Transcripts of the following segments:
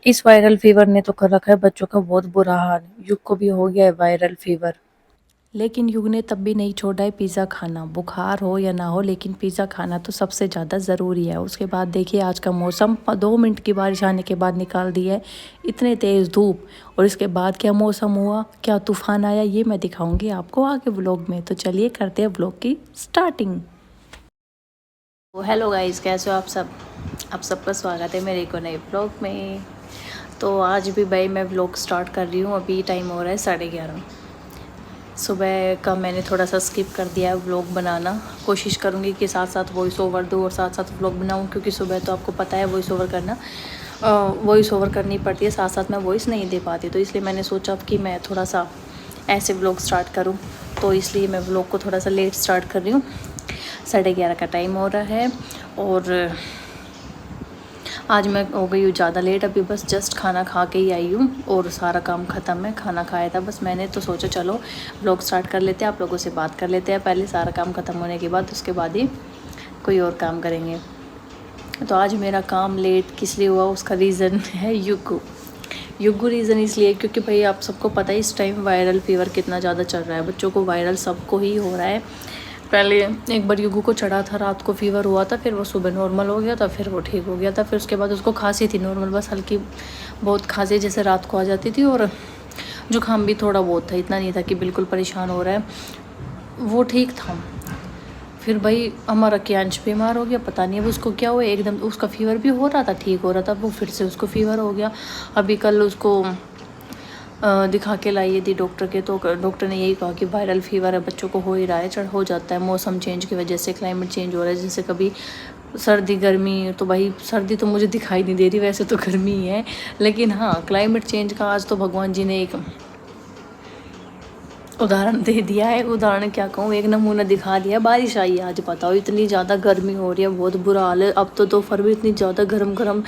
इस viral fever ने तो कर रखा है बच्चों का बहुत बुरा हाल। युग को भी हो गया है वायरल फीवर। लेकिन युग ने तब भी नहीं छोड़ा है पिज़्ज़ा खाना, बुखार हो या ना हो, लेकिन पिज़्ज़ा खाना तो सबसे ज़्यादा ज़रूरी है। उसके बाद देखिए आज का मौसम, 2 मिनट की बारिश आने के बाद निकाल दी है इतने तेज़ धूप। और इसके बाद क्या मौसम हुआ, क्या तूफान आया, ये मैं दिखाऊंगी आपको आगे व्लॉग में। तो चलिए करते हैं व्लॉग की स्टार्टिंग। हेलो गाइस, कैसे हो आप सब? आप सबका स्वागत है मेरे एक नए व्लॉग में। तो आज भी भाई मैं व्लॉग स्टार्ट कर रही हूँ। अभी टाइम हो रहा है 11:30। सुबह का मैंने थोड़ा सा स्किप कर दिया है व्लॉग बनाना। कोशिश करूँगी कि साथ साथ वॉइस ओवर दूँ और साथ साथ व्लॉग बनाऊँ, क्योंकि सुबह तो आपको पता है वॉइस ओवर करना वॉइस ओवर करनी पड़ती है, साथ साथ मैं वॉइस नहीं दे पाती। तो इसलिए मैंने सोचा कि मैं थोड़ा सा ऐसे व्लॉग स्टार्ट करूँ, तो इसलिए मैं व्लॉग को थोड़ा सा लेट स्टार्ट कर रही हूँ। 11:30 का टाइम हो रहा है और आज मैं हो गई हूँ ज़्यादा लेट। अभी बस जस्ट खाना खा के ही आई हूँ और सारा काम ख़त्म है। खाना खाया था बस मैंने, तो सोचा चलो व्लॉग स्टार्ट कर लेते हैं, आप लोगों से बात कर लेते हैं पहले, सारा काम ख़त्म होने के बाद उसके बाद ही कोई और काम करेंगे। तो आज मेरा काम लेट किस लिए हुआ, उसका रीज़न है युगू रीज़न इसलिए क्योंकि भाई आप सबको पता है इस टाइम वायरल फीवर कितना ज़्यादा चल रहा है। बच्चों को वायरल सबको ही हो रहा है। पहले एक बार युगू को चढ़ा था, रात को फीवर हुआ था, फिर वो सुबह नॉर्मल हो गया था, फिर वो ठीक हो गया था। फिर उसके बाद उसको खांसी थी नॉर्मल, बस हल्की बहुत खांसी जैसे रात को आ जाती थी, और जुकाम भी थोड़ा बहुत था, इतना नहीं था कि बिल्कुल परेशान हो रहा है, वो ठीक था। फिर भाई हमारा कियांश बीमार हो गया, पता नहीं अब उसको क्या हुआ, एकदम उसका फीवर भी हो रहा था, ठीक हो रहा था, वो फिर से उसको फीवर हो गया। अभी कल उसको दिखा के लाई थी डॉक्टर के, तो डॉक्टर ने यही कहा कि वायरल फीवर है, बच्चों को हो ही रहा है, चढ़ हो जाता है मौसम चेंज की वजह से, क्लाइमेट चेंज हो रहा है। जैसे कभी सर्दी गर्मी, तो भाई सर्दी तो मुझे दिखाई नहीं दे रही, वैसे तो गर्मी ही है, लेकिन हाँ क्लाइमेट चेंज का आज तो भगवान जी ने एक उदाहरण दे दिया है। उदाहरण क्या कहूँ, एक नमूना दिखा दिया। बारिश आई आज, बताओ इतनी ज़्यादा गर्मी हो रही है, बहुत बुरा हाल है। अब तो दोपहर भी इतनी ज़्यादा गरम गरम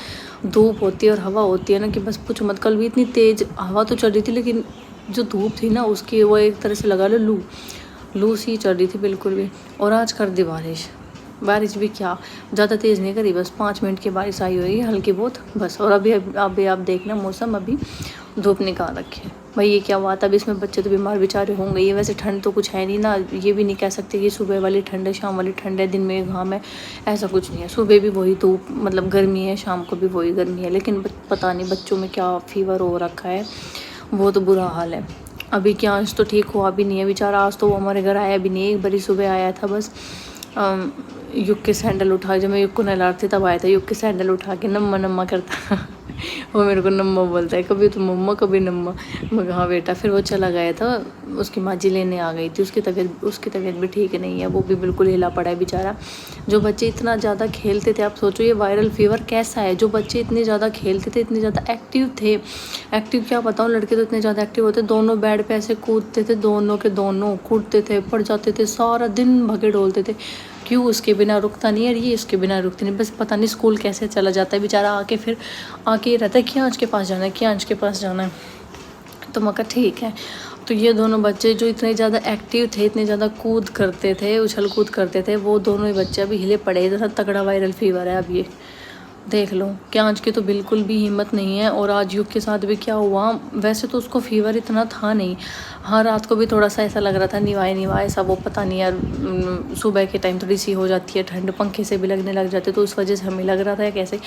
धूप होती है और हवा होती है ना कि बस पूछो मत। कल भी इतनी तेज़ हवा तो चल रही थी, लेकिन जो धूप थी ना उसकी वो एक तरह से लगा लो लू सी चल रही थी बिल्कुल भी। और आज कर दी बारिश भी क्या ज़्यादा तेज़ नहीं करी, बस 5 मिनट की बारिश आई हुई है हल्की बहुत बस। और अभी आप देखना मौसम अभी धूप निकाल रखी है। भाई ये क्या हुआ था, अभी इसमें बच्चे तो बीमार बेचारे होंगे ही। वैसे ठंड तो कुछ है नहीं ना, ये भी नहीं कह सकते कि सुबह वाली ठंड है शाम वाली ठंड है, दिन में घाम है, ऐसा कुछ नहीं है। सुबह भी वही धूप मतलब गर्मी है, शाम को भी वही गर्मी है, लेकिन पता नहीं बच्चों में क्या फीवर हो रखा है, बहुत बुरा हाल है। अभी क्या अंश तो ठीक हुआ भी नहीं है बेचारा, आज तो वो हमारे घर आया भी नहीं, एक बारी सुबह आया था बस। युग के सैंडल उठा, जब मैं युग को नहला रही थी तब आया था, युग के सैंडल उठा के नम्मा नम्मा करता वो मेरे को नम्मा बोलता है, कभी तो मम्मा कभी नम्मा। मैं कहा बेटा, फिर वो चला गया था, उसकी माँ जी लेने आ गई थी। उसकी तबीयत भी ठीक नहीं है, वो भी बिल्कुल हिला पड़ा है बेचारा। जो बच्चे इतना ज़्यादा खेलते थे, आप सोचो ये वायरल फीवर कैसा है। जो बच्चे इतने ज़्यादा खेलते थे, इतने ज़्यादा एक्टिव थे, एक्टिव क्या बताऊँ, लड़के तो इतने ज़्यादा एक्टिव होते, दोनों बेड पे ऐसे कूदते थे, दोनों के दोनों कूदते थे, पड़ जाते थे, सारा दिन भगे डोलते थे। क्यों, उसके बिना रुकता नहीं है, ये इसके बिना रुकती नहीं, बस पता नहीं स्कूल कैसे चला जाता है बेचारा। आके फिर आके ही रहता है कि आज के पास जाना है, कि आज के पास जाना है। तो मैं कहा ठीक है। तो ये दोनों बच्चे जो इतने ज़्यादा एक्टिव थे, इतने ज़्यादा कूद करते थे, उछल कूद करते थे, वो दोनों ही बच्चे अभी हिले पड़े, इतना तगड़ा वायरल फीवर है अब ये देख लो। क्या आज की तो बिल्कुल भी हिम्मत नहीं है। और आज युग के साथ भी क्या हुआ, वैसे तो उसको फीवर इतना था नहीं, हाँ रात को भी थोड़ा सा ऐसा लग रहा था निवाए सा, वो पता नहीं यार, सुबह के टाइम थोड़ी सी हो जाती है ठंड, पंखे से भी लगने लग जाते, तो उस वजह से हमें लग रहा था या कैसे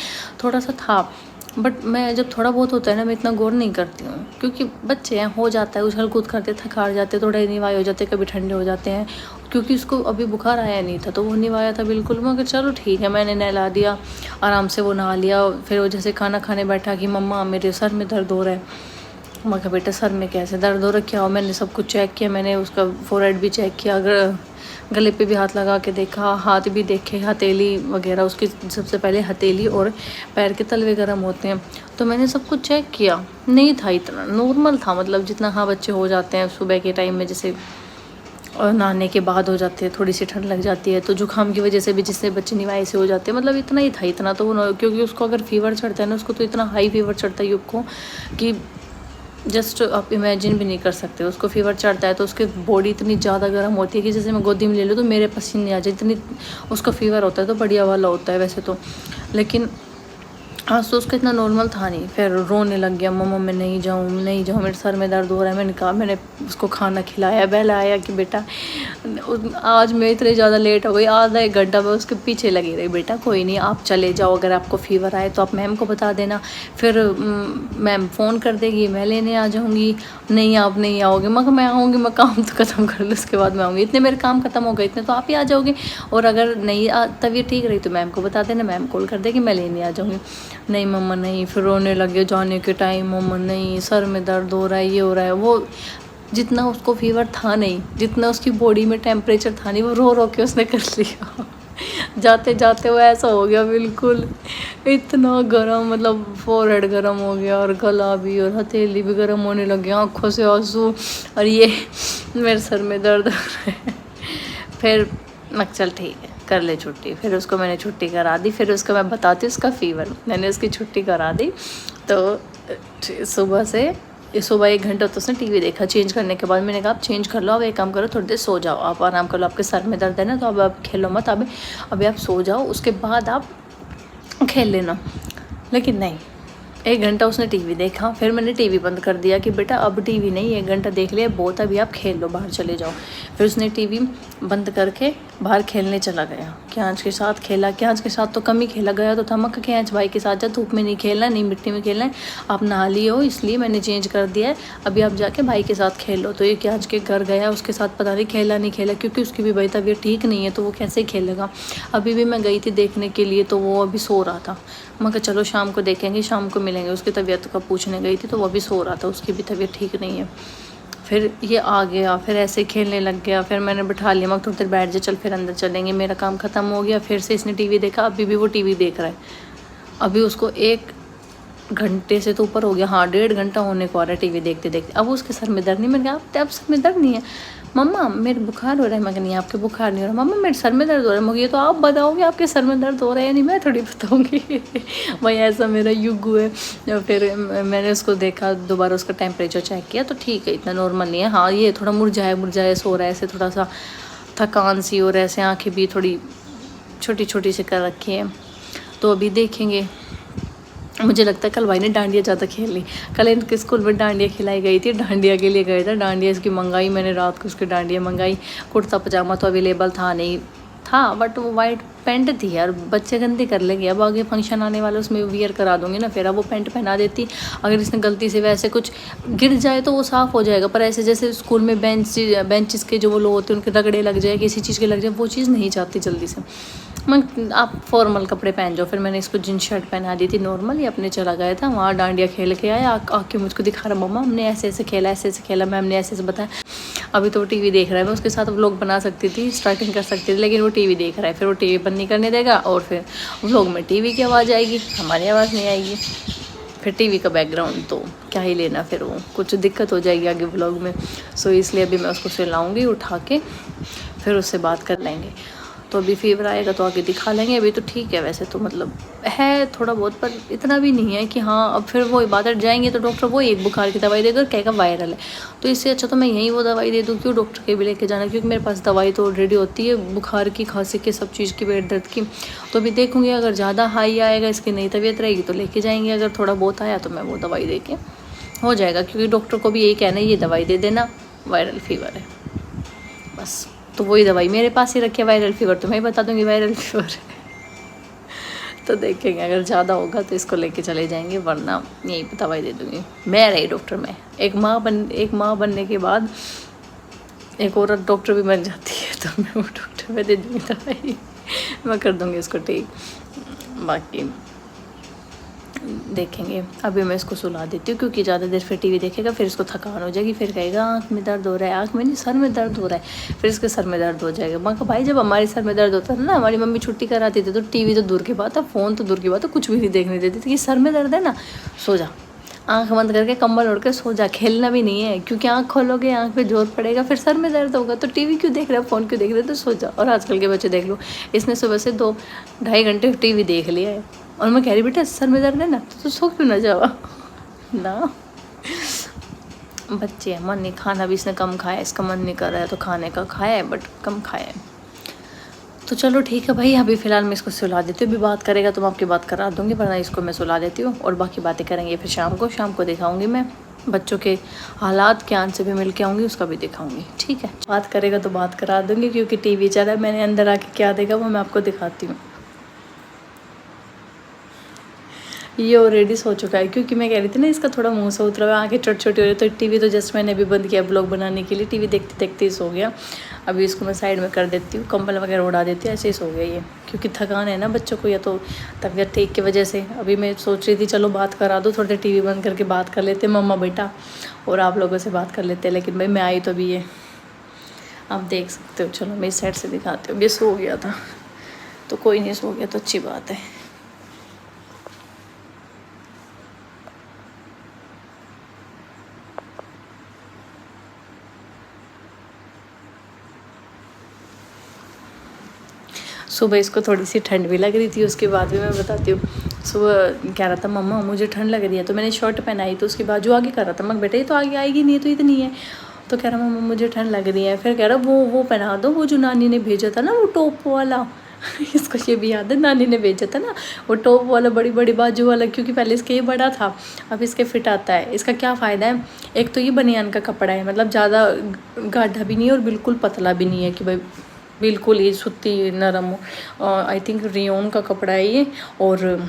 थोड़ा सा था। बट मैं जब थोड़ा बहुत होता है ना, मैं इतना गौर नहीं करती हूँ, क्योंकि बच्चे हैं, हो जाता है, उछल कूद करते थक जाते, थोड़े निवाए हो जाते, कभी ठंडे हो जाते हैं। क्योंकि उसको अभी बुखार आया नहीं था, तो वो निवाया था बिल्कुल। मगर चलो ठीक है, मैंने नहला दिया, आराम से वो नहा लिया। फिर वो जैसे खाना खाने बैठा कि मम्मा मेरे सर में दर्द हो रहा है। मैं कहा बेटा सर में कैसे दर्द हो रहा, क्या हो? मैंने सब कुछ चेक किया, मैंने उसका फोरहेड भी चेक किया, अगर गले पे भी हाथ लगा के देखा, हाथ भी देखे, हथेली वगैरह उसकी, सबसे पहले हथेली और पैर के तलवे गर्म होते हैं, तो मैंने सब कुछ चेक किया, नहीं था इतना, नॉर्मल था, मतलब जितना हाँ बच्चे हो जाते हैं सुबह के टाइम में, जैसे और नहाने के बाद हो जाते हैं, थोड़ी सी ठंड लग जाती है, तो जुकाम की वजह से भी जिससे बच्चे निवाए से हो जाते हैं, मतलब इतना ही था, इतना तो वो, क्योंकि उसको अगर फीवर चढ़ता है ना, उसको तो इतना हाई फीवर चढ़ता है युग को कि जस्ट आप इमेजिन भी नहीं कर सकते। उसको फीवर चढ़ता है तो उसकी बॉडी इतनी ज़्यादा गर्म होती है कि जैसे मैं गोदी में ले लूँ तो मेरे पसीने आ जाए, इतनी उसका फीवर होता है। तो बढ़िया वाला होता है वैसे तो, लेकिन आज तो उसका इतना नॉर्मल था नहीं, फिर रोने लग गया, मम्मा मैं नहीं जाऊँ नहीं जाऊँ, मेरे सर में दर्द हो रहा है। मैंने कहा, मैंने उसको खाना खिलाया बहलाया कि बेटा आज मैं इतने ज़्यादा लेट हो गई, आधा एक घंटा मैं उसके पीछे लगी रही, बेटा कोई नहीं आप चले जाओ, अगर आपको फीवर आए तो आप मैम को बता देना, फिर मैम फ़ोन कर देगी, मैं लेने आ जाऊँगी। नहीं आप नहीं आओगे, मगर मैं आऊँगी, मैं काम तो ख़त्म कर लूँ उसके बाद मैं आऊँगी, इतने मेरे काम ख़त्म हो गए, इतने तो आप ही आ जाओगे, और अगर नहीं तबीयत ठीक रही तो मैम को बता देना, मैम कॉल कर देगी, मैं लेने आ जाऊँगी। नहीं मम्मा नहीं, फिर रोने लगे जाने के टाइम, मम्मा नहीं सर में दर्द हो रहा है, ये हो रहा है। वो जितना उसको फीवर था नहीं, जितना उसकी बॉडी में टेम्परेचर था नहीं, वो रो रो के उसने कर लिया। जाते जाते वो ऐसा हो गया बिल्कुल इतना गर्म, मतलब फोरहेड गर्म हो गया और गला भी और हथेली भी गर्म होने लग गया, आँखों से आंसू, और ये मेरे सर में दर्द हो रहा है। फिर मैं चल ठीक है कर ले छुट्टी, फिर उसको मैंने छुट्टी करा दी। फिर उसको मैं बताती हूँ उसका फ़ीवर, मैंने उसकी छुट्टी करा दी। तो सुबह 1 घंटा तो उसने टीवी देखा। चेंज करने के बाद मैंने कहा आप चेंज कर लो, अब एक काम करो थोड़ी देर सो जाओ, आप आराम कर लो, आपके सर में दर्द है ना, तो अब आप खेलो मत, अभी आप सो जाओ, उसके बाद आप खेल लेना। लेकिन नहीं, 1 घंटा उसने टीवी देखा, फिर मैंने टीवी बंद कर दिया कि बेटा अब टीवी नहीं, 1 घंटा देख लिया बहुत, अभी आप खेल लो, बाहर चले जाओ। फिर उसने टीवी बंद करके बाहर खेलने चला गया, क्यांच के साथ खेला। क्यांच के साथ तो कम ही खेला, गया तो था, मक्का क्यांच भाई के साथ जा, धूप में नहीं खेलना, नहीं मिट्टी में खेलना है, आप नहा लिए हो इसलिए मैंने चेंज कर दिया है, अभी आप जाके भाई के साथ खेल लो। तो ये क्यांच के घर गया, उसके साथ पता नहीं खेला नहीं खेला, क्योंकि उसकी भी भाई तबीयत ठीक नहीं है, तो वो कैसे खेलेगा। अभी भी मैं गई थी देखने के लिए, तो वो अभी सो रहा था। मैं कहा चलो शाम को देखेंगे, शाम को मिलेंगे। उसकी तबीयत का पूछने गई थी, तो वो अभी सो रहा था, उसकी भी तबीयत ठीक नहीं है। फिर ये आ गया, फिर ऐसे खेलने लग गया, फिर मैंने बिठा लिया, मैं थोड़ी देर बैठ जा, चल फिर अंदर चलेंगे, मेरा काम ख़त्म हो गया। फिर से इसने टीवी देखा, अभी भी वो टीवी देख रहा है। अभी उसको 1 घंटे से तो ऊपर हो गया, हाँ 1.5 घंटा होने को आ रहा है टीवी देखते देखते। अब उसके सर में दर्द नहीं, मैंने कहा अब सर में दर्द नहीं है, मम्मा मेरे बुखार हो रहा है। मैं नहीं आपके बुखार नहीं हो रहा, मम्मा मेरे सर में दर्द हो रहा है। मुझे ये तो आप बताओगे आपके सर में दर्द हो रहा है, नहीं मैं थोड़ी बताऊँगी। भाई ऐसा मेरा युग है। फिर मैंने उसको देखा, दोबारा उसका टेम्परेचर चेक किया, तो ठीक है, इतना नॉर्मल नहीं है। हाँ ये थोड़ा मुरझाया सो रहा है, ऐसे थोड़ा सा थकान सी, और ऐसे आँखें भी थोड़ी छोटी छोटी सी कर रखी है। तो अभी देखेंगे। मुझे लगता है कल भाई ने डांडिया ज़्यादा खेल ली। कल इनके स्कूल में डांडिया खिलाई गई थी, डांडिया के लिए गए थे, डांडिया इसकी मंगाई मैंने, रात को उसकी डांडिया मंगाई। कुर्ता पजामा तो अवेलेबल था नहीं था, बट वो वाइट पैंट थी यार, बच्चे गंदी कर लेंगे, अब आगे फंक्शन आने वाले उसमें वियर करा दूंगी ना, फिर अब वो पैंट पहना देती। अगर इसने गलती से वैसे कुछ गिर जाए तो वो साफ़ हो जाएगा, पर ऐसे जैसे स्कूल में बेंचेस के जो वो लोग होते हैं उनके रगड़े लग जाए, किसी चीज़ के लग जाए, वो चीज़ नहीं चाहती जल्दी से। मैं आप फॉर्मल कपड़े पहन जाओ। फिर मैंने इसको जींस शर्ट पहना दी थी नॉर्मल, ये अपने चला गया था वहाँ, डांडिया खेल के आया, आके मुझको दिखा रहा, मम्मा हमने ऐसे ऐसे खेला, मैम ने ऐसे ऐसे बताया। अभी तो वो टीवी देख रहा है, मैं उसके साथ व्लॉग बना सकती थी, स्टार्टिंग कर सकती थी, लेकिन वो टीवी देख रहा है। फिर वो टीवी बंद नहीं करने देगा, और फिर व्लॉग में टीवी की आवाज़ आएगी, हमारी आवाज़ नहीं आएगी। फिर टीवी का बैकग्राउंड तो क्या ही लेना, फिर वो कुछ दिक्कत हो जाएगी आगे व्लॉग में। सो इसलिए अभी मैं उसको सुलाऊंगी उठा के, फिर उससे बात कर लेंगे। तो अभी फीवर आएगा तो आगे दिखा लेंगे। अभी तो ठीक है वैसे तो, मतलब है थोड़ा बहुत, पर इतना भी नहीं है कि हाँ अब फिर वो बात जाएंगे तो डॉक्टर वो एक बुखार की दवाई देगा, कहेगा वायरल है। तो इससे अच्छा तो मैं यहीं वो दवाई दे दूँ, क्यों डॉक्टर के भी लेके जाना, क्योंकि मेरे पास दवाई तो ऑलरेडी होती है, बुखार की, खांसी की, सब चीज़ की, पेट दर्द की। तो अभी देखूँगी, अगर ज़्यादा हाई आएगा, इसकी नई तबीयत रहेगी तो लेके जाएंगे, अगर थोड़ा बहुत आया तो मैं वो दवाई दे के हो जाएगा, क्योंकि डॉक्टर को भी यही कहना है ये दवाई दे देना, वायरल फीवर है बस। तो वही दवाई मेरे पास ही रखी है, वायरल फीवर तो मैं बता दूंगी वायरल फीवर है। तो देखेंगे, अगर ज़्यादा होगा तो इसको लेके चले जाएंगे, वरना यही दवाई दे दूंगी। मैं रही डॉक्टर में, एक माँ बनने के बाद एक औरत डॉक्टर भी बन जाती है, तो मैं वो डॉक्टर में दे दूँगी दवाई, मैं कर दूँगी उसको ठीक। बाकी देखेंगे, अभी मैं इसको सुला देती हूँ, क्योंकि ज़्यादा देर फिर टीवी देखेगा, फिर इसको थकान हो जाएगी, फिर कहेगा आँख में दर्द हो रहा है, आँख में नहीं सर में दर्द हो रहा है, फिर इसके सर में दर्द हो जाएगा। मैं कहा भाई जब हमारे सर में दर्द होता था ना, हमारी मम्मी छुट्टी कराती थी, तो टीवी तो दूर की बात है, फ़ोन तो दूर की बात है, कुछ भी नहीं देखने देती थी कि सर में दर्द है ना, सो जा, आँख बंद करके कंबल ओढ़ के सो जा, खेलना भी नहीं है, क्योंकि आँख खोलोगे आँख पे जोर पड़ेगा, फिर सर में दर्द होगा, तो टीवी क्यों देख रहे हो, फ़ोन क्यों देख रहे हो, तो सो जा। और आजकल के बच्चे देख लो, इसने सुबह से 2-2.5 घंटे टीवी देख लिया है, और मैं कह रही बेटा सर में दर्द है ना, तो सो क्यों ना जावा ना। बच्चे हैं, मन नहीं, खाना भी इसने कम खाया, इसका मन नहीं कर रहा है तो खाने का खाया है, बट कम खाया है। तो चलो ठीक है भाई, अभी फ़िलहाल मैं इसको सुला देती हूँ। अभी बात करेगा तो मैं आपकी बात करा दूँगी, वरना इसको मैं सुला देती हूँ और बाकी बातें करेंगे फिर शाम को दिखाऊँगी मैं बच्चों के हालात, ज्ञान से भी मिल के आऊँगी, उसका भी दिखाऊँगी। ठीक है, बात करेगा तो बात करा दूँगी, क्योंकि टीवी चला है। मैंने अंदर आके क्या देखा वो मैं आपको दिखाती हूँ। ये ऑलरेडी सो चुका है, क्योंकि मैं कह रही थी ना इसका थोड़ा मुंह से उतरा हुआ, आंखें छोटी छोटी हो रही, तो टीवी तो जस्ट मैंने अभी बंद किया ब्लॉग बनाने के लिए। टीवी देखते देखते ही सो गया। अभी इसको मैं साइड में कर देती हूँ, कंबल वगैरह उड़ा देती हूँ, ऐसे ही सो गया ये, क्योंकि थकान है ना बच्चों को, या तो तबीयत ठीक की वजह से। अभी मैं सोच रही थी चलो बात करा दो, थोड़ी देर टीवी बंद करके बात कर लेते मम्मा बेटा, और आप लोगों से बात कर लेते। लेकिन भाई मैं आई तो अभी ये आप देख सकते हो। चलो मैं इस साइड से दिखाती हूँ। ये सो गया था तो कोई नहीं, सो गया तो अच्छी बात है। सुबह इसको थोड़ी सी ठंड भी लग रही थी, उसके बाद भी मैं बताती हूँ। सुबह कह रहा था मम्मा मुझे ठंड लग रही है, तो मैंने शर्ट पहनाई तो उसके बाजू आगे कर रहा था। मैं बेटा ये तो आगे आएगी नहीं, तो इतनी है। तो कह रहा मम्मा मुझे ठंड लग रही है। फिर कह रहा वो पहना दो, वो जो नानी ने भेजा था ना वो टॉप वाला। इसको ये भी याद है, नानी ने भेजा था ना वो टॉप वाला, बड़ी बड़ी बाजू वाला, क्योंकि पहले इसके ये बड़ा था, अब इसके फिट आता है। इसका क्या फ़ायदा है, एक तो ये बनियान का कपड़ा है, मतलब ज़्यादा गाढ़ा भी नहीं है और बिल्कुल पतला भी नहीं है कि भाई बिल्कुल ये सूती नरम हो। आई थिंक रियोन का कपड़ा है ये, और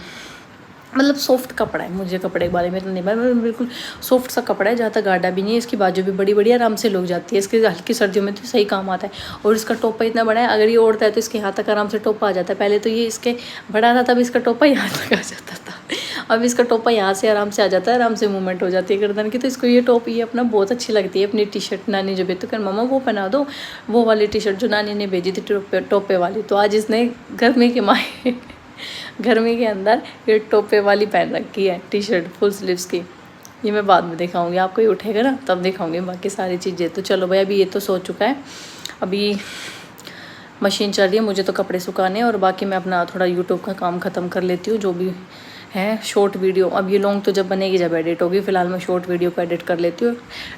मतलब सॉफ्ट कपड़ा है। मुझे कपड़े के बारे में तो नहीं पता, बिल्कुल सॉफ्ट सा कपड़ा है, ज़्यादा गाढ़ा भी नहीं है। इसकी बाजू भी बड़ी बड़ी आराम से लग जाती है। इसके हल्की सर्दियों में तो सही काम आता है। और इसका टोपा इतना बड़ा है, अगर ये ओढ़ता है तो इसके हाथ तक आराम से टोपा आ जाता है। पहले तो ये इसके बड़ा था तब इसका टोपा यहाँ तक आ जाता था, अब इसका टोपा यहाँ से आराम से आ जाता है, आराम से मूवमेंट हो जाती है गर्दन की। तो इसको ये टॉप ये अपना बहुत अच्छी लगती है। अपनी टी शर्ट नानी जो भेजती है, मम्मा वो पहना दो, वो वाली टी शर्ट जो नानी ने भेजी थी टोपे वाली। तो आज इसने गर्मी के माहे गर्मी के अंदर ये टोपे वाली पहन रखी है टी शर्ट फुल स्लीव्स की। ये मैं बाद में दिखाऊंगी आपको, ये उठेगा ना तब दिखाऊंगी बाकी सारी चीज़ें। तो चलो भाई, अभी ये तो सो चुका है। अभी मशीन चल रही है, मुझे तो कपड़े सुखाने, और बाकी मैं अपना थोड़ा यूट्यूब का काम ख़त्म कर लेती हूँ जो भी है। शॉर्ट वीडियो अब ये लॉन्ग तो जब बनेगी जब एडिट होगी। फिलहाल मैं शॉर्ट वीडियो को एडिट कर लेती हूँ,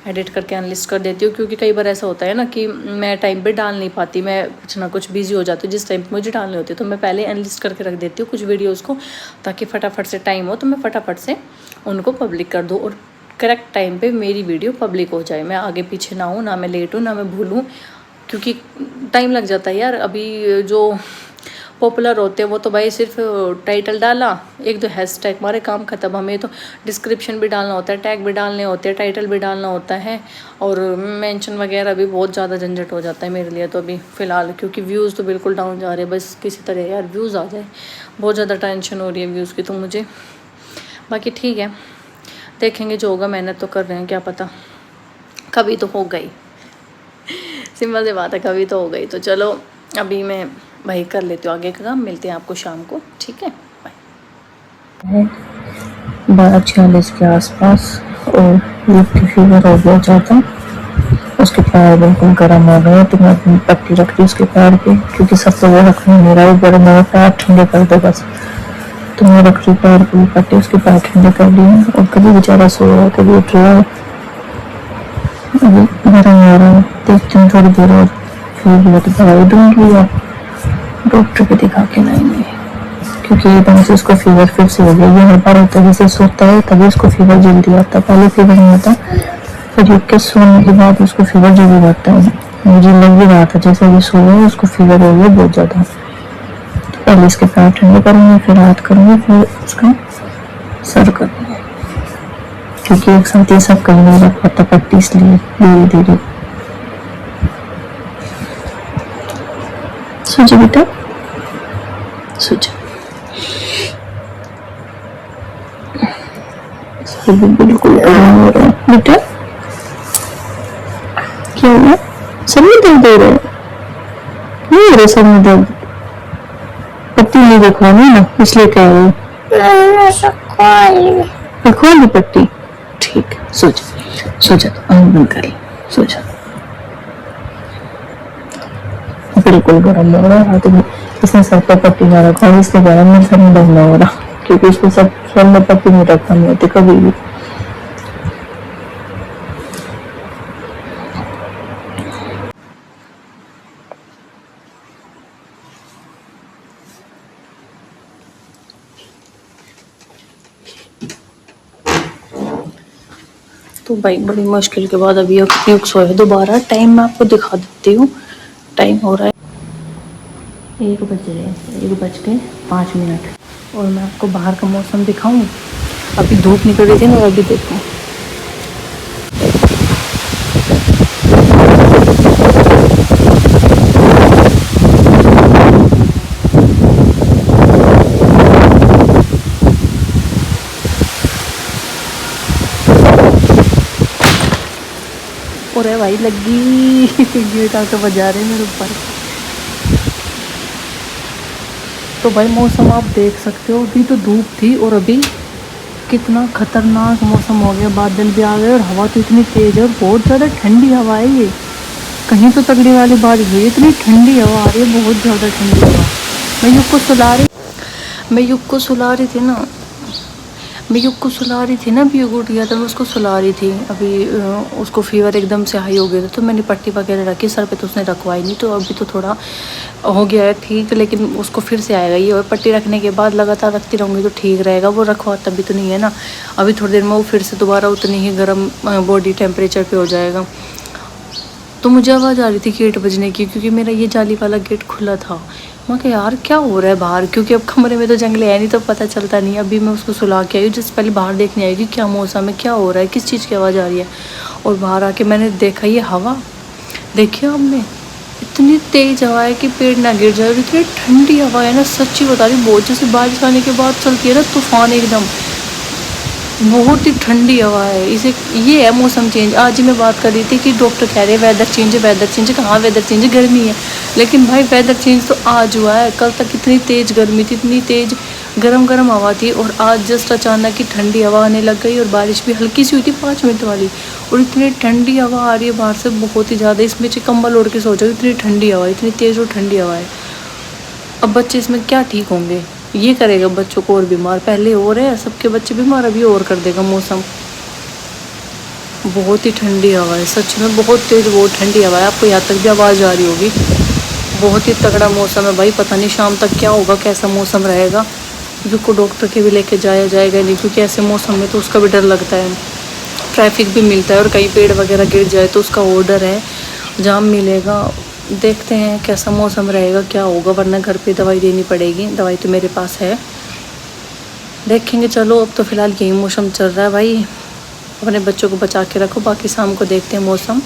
एडिट करके अनलिस्ट कर देती हूँ। क्योंकि कई बार ऐसा होता है ना कि मैं टाइम पे डाल नहीं पाती, मैं कुछ ना कुछ बिजी हो जाती हूँ जिस टाइम पे मुझे डालनी होती है। तो मैं पहले अनलिस्ट करके रख देती हूँ कुछ वीडियोज़ को, ताकि फटाफट से टाइम हो तो मैं फटाफट से उनको पब्लिक कर दूँ, और करेक्ट टाइम पर मेरी वीडियो पब्लिक हो जाए। मैं आगे पीछे ना हूँ, ना मैं लेट हूँ, ना मैं भूलूँ, क्योंकि टाइम लग जाता है यार। अभी जो पॉपुलर होते हैं वो तो भाई सिर्फ टाइटल डाला, एक दो हैशटैग मारे, काम खत्म। हमें तो डिस्क्रिप्शन भी डालना होता है, टैग भी डालने होते हैं, टाइटल भी डालना होता है, और मेंशन वगैरह भी बहुत ज़्यादा झंझट हो जाता है मेरे लिए तो अभी फ़िलहाल। क्योंकि व्यूज़ तो बिल्कुल डाउन जा रहे हैं, बस किसी तरह यार व्यूज़ आ जाए। बहुत ज़्यादा टेंशन हो रही है व्यूज़ की तो मुझे। बाकी ठीक है, देखेंगे जो होगा, मेहनत तो कर रहे हैं, क्या पता कभी तो हो गई। सिंपल सी बात है, कभी तो हो गई। तो चलो अभी मैं भाई कर लेती हूँ आगे का काम, मिलते हैं आपको शाम को, ठीक है, बाय। 12:40 के आसपास, और लिफ्ट फीवर हो गया ज़्यादा, उसके पैर बिल्कुल गर्म हो गए। तो मैं अपनी पट्टी रख दी उसके पैर पे, क्योंकि सब तो वो रख नहीं रहा है, गर्म हो पैर ठंडे कर दो बस। तो मैं रख रही पैर की पट्टी, उसके पैर ठंडे कर लिए। और कभी बेचारा सो रहा है, कभी उठ रहा है, अभी गर्म हो रहा है। देखती हूँ थोड़ी देर और, फिर वो तो दवाई दूँगी या डॉक्टर को दिखा के लाएंगे, क्योंकि एकदम से उसको फीवर फिर से हो गया। ये हर बार होता है, जैसे सोता है तभी उसको फीवर जल्दी आता है, पहले फीवर नहीं होता, फिर एक के सोने के बाद उसको फीवर जल्दी आता है। मुझे लग भी रहा था जैसे अभी सो रहा है उसको फीवर हो गया बहुत ज़्यादा। तो पहले इसके पैर ठंडे करूँगी, फिर हाथ करूँगी, फिर उसका सर करूँगी, क्योंकि एक साथ ये सब कहीं नहीं रख पाता पट्टी, इसलिए धीरे धीरे। सोचो बेटा, सोचो, बिल्कुल बेटा, क्या हुआ? सब में दर्द हो रहा है? नहीं हो रहा सब में दर्द? पट्टी नहीं दिखवानी ना, इसलिए कह रही हूँ। दिखवा ली पट्टी, ठीक है, सो जा, आँख बंद कर ली, सो जा। बिल्कुल गर्म हो रहा है, तो इसने सर पर पट्टी ना रखा, इसलिए गर्म में सर में दर्द हो रहा, क्योंकि इसको सब सर में पट्टी नहीं रखनी होती कभी भी। तो भाई बड़ी मुश्किल के बाद अभी युग सोया दोबारा। टाइम मैं आपको दिखा देती हूँ, टाइम हो रहा है 1 बज रहे हैं, 1:05। और मैं आपको बाहर का मौसम दिखाऊं। अभी धूप निकल रही थी ना, और अभी देखो और भाई लगी गेट आके बजा रहे हैं मेरे ऊपर। तो भाई मौसम आप देख सकते हो, अभी तो धूप थी और अभी कितना खतरनाक मौसम हो गया। बादल भी आ गए और हवा तो इतनी तेज है और बहुत ज़्यादा ठंडी हवा है ये। कहीं तो तगड़ी वाली बारिश हुई, इतनी ठंडी हवा आ रही है, बहुत ज़्यादा ठंडी हवा। मैं युग को सुला रही मैं युग को सुला रही थी ना मैं युग को सुला रही थी ना अभी युग उठ गया था, मैं उसको सुला रही थी। अभी उसको फीवर एकदम से हाई हो गया था, तो मैंने पट्टी वगैरह रखी सर पे, तो उसने रखवाई नहीं। तो अभी तो थोड़ा हो गया है ठीक, लेकिन उसको फिर से आएगा ये। और पट्टी रखने के बाद लगातार रखती रहूँगी तो ठीक रहेगा। वो रखवा तभी तो नहीं है ना, अभी थोड़ी देर में वो फिर से दोबारा उतनी ही गर्म बॉडी टेम्परेचर पे हो जाएगा। तो मुझे आवाज़ आ रही थी गेट बजने की, क्योंकि मेरा ये जाली वाला गेट खुला था। मैं कहा यार क्या हो रहा है बाहर, क्योंकि अब कमरे में तो जंगले है नहीं तो पता चलता नहीं। अभी मैं उसको सुला के आई हूँ, जिससे पहले बाहर देखने आई कि क्या मौसम है, क्या हो रहा है, किस चीज़ की आवाज़ आ रही है। और बाहर आके मैंने देखा ये हवा, देखिए आपने, इतनी तेज़ हवा है कि पेड़ ना गिर जाए। और इतनी ठंडी हवा है ना, सच्ची बता रही, बहुत जैसे बारिश आने के बाद चलती है ना तूफान एकदम, बहुत ही ठंडी हवा है। इसे ये है मौसम चेंज। आज ही मैं बात कर रही थी कि डॉक्टर कह रहे हैं वेदर चेंज है, वेदर चेंज है। कहाँ वेदर चेंज है, गर्मी है। लेकिन भाई वेदर चेंज तो आज हुआ है, कल तक इतनी तेज़ गर्मी थी, इतनी तेज़ गरम गरम हवा थी, और आज जस्ट अचानक ही ठंडी हवा आने लग गई। और बारिश भी हल्की सी हुई थी 5 मिनट वाली, और इतनी ठंडी हवा आ रही है बाहर से, बहुत ही ज़्यादा। इसमें कंबल ओढ़ के सो जाओ, इतनी ठंडी हवा है, इतनी तेज़ और ठंडी हवा है। अब बच्चे इसमें क्या ठीक होंगे, ये करेगा बच्चों को और बीमार। पहले हो रहे हैं सबके बच्चे बीमार, अभी और कर देगा मौसम। बहुत ही ठंडी हवा है, सच में बहुत तेज़, बहुत ठंडी हवा है। आपको यहाँ तक भी आवाज़ आ रही होगी। बहुत ही तगड़ा मौसम है भाई, पता नहीं शाम तक क्या होगा, कैसा मौसम रहेगा। को डॉक्टर के भी लेके जाया जाएगा नहीं, क्योंकि ऐसे मौसम में तो उसका भी डर लगता है। ट्रैफिक भी मिलता है, और कहीं पेड़ वगैरह गिर जाए तो उसका ऑर्डर है, जाम मिलेगा। देखते हैं कैसा मौसम रहेगा, क्या होगा, वरना घर पे दवाई देनी पड़ेगी। दवाई तो मेरे पास है, देखेंगे। चलो अब तो फ़िलहाल यही मौसम चल रहा है भाई, अपने बच्चों को बचा के रखो। बाकी शाम को देखते हैं मौसम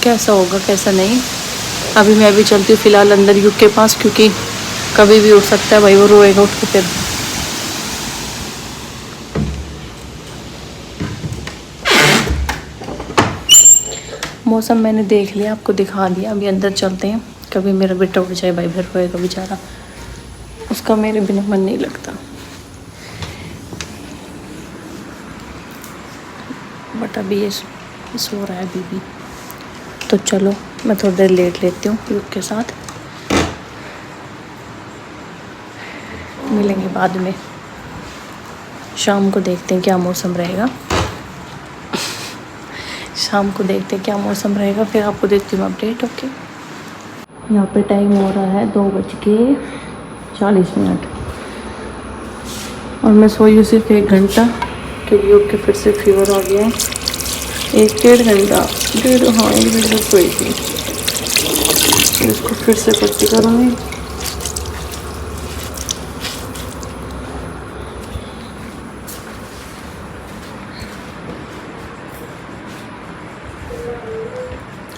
कैसा होगा कैसा नहीं। अभी मैं भी चलती हूँ फ़िलहाल अंदर युग के पास, क्योंकि कभी भी उठ सकता है भाई, वो रोएगा उठ के फिर। मौसम मैंने देख लिया, आपको दिखा दिया। अभी अंदर चलते हैं, कभी मेरा बेटा उठ जाए भाई, फिर रोएगा बेचारा, उसका मेरे बिना मन नहीं लगता। बट अभी ये सो रहा है अभी भी। तो चलो मैं थोड़ी देर लेट लेती हूँ युग के साथ, मिलेंगे बाद में। शाम को देखते हैं क्या मौसम रहेगा, शाम को देखते हैं क्या मौसम रहेगा, फिर आपको देती हूँ अपडेट। ओके, यहाँ पे टाइम हो रहा है 2:40, और मैं सोई हूँ सिर्फ 1 घंटा, क्योंकि युग के फिर से फीवर आ गया है। 1-1.5 घंटा, 1 घंटा सोई थी। फिर इसको फिर से पट्टी करूँगी।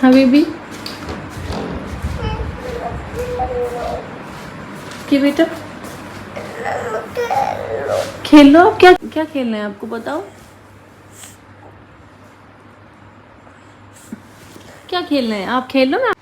हबीबी कि बेटा खेल लो। आप क्या क्या खेलना है आपको बताओ, क्या खेलना है आप खेल लो ना।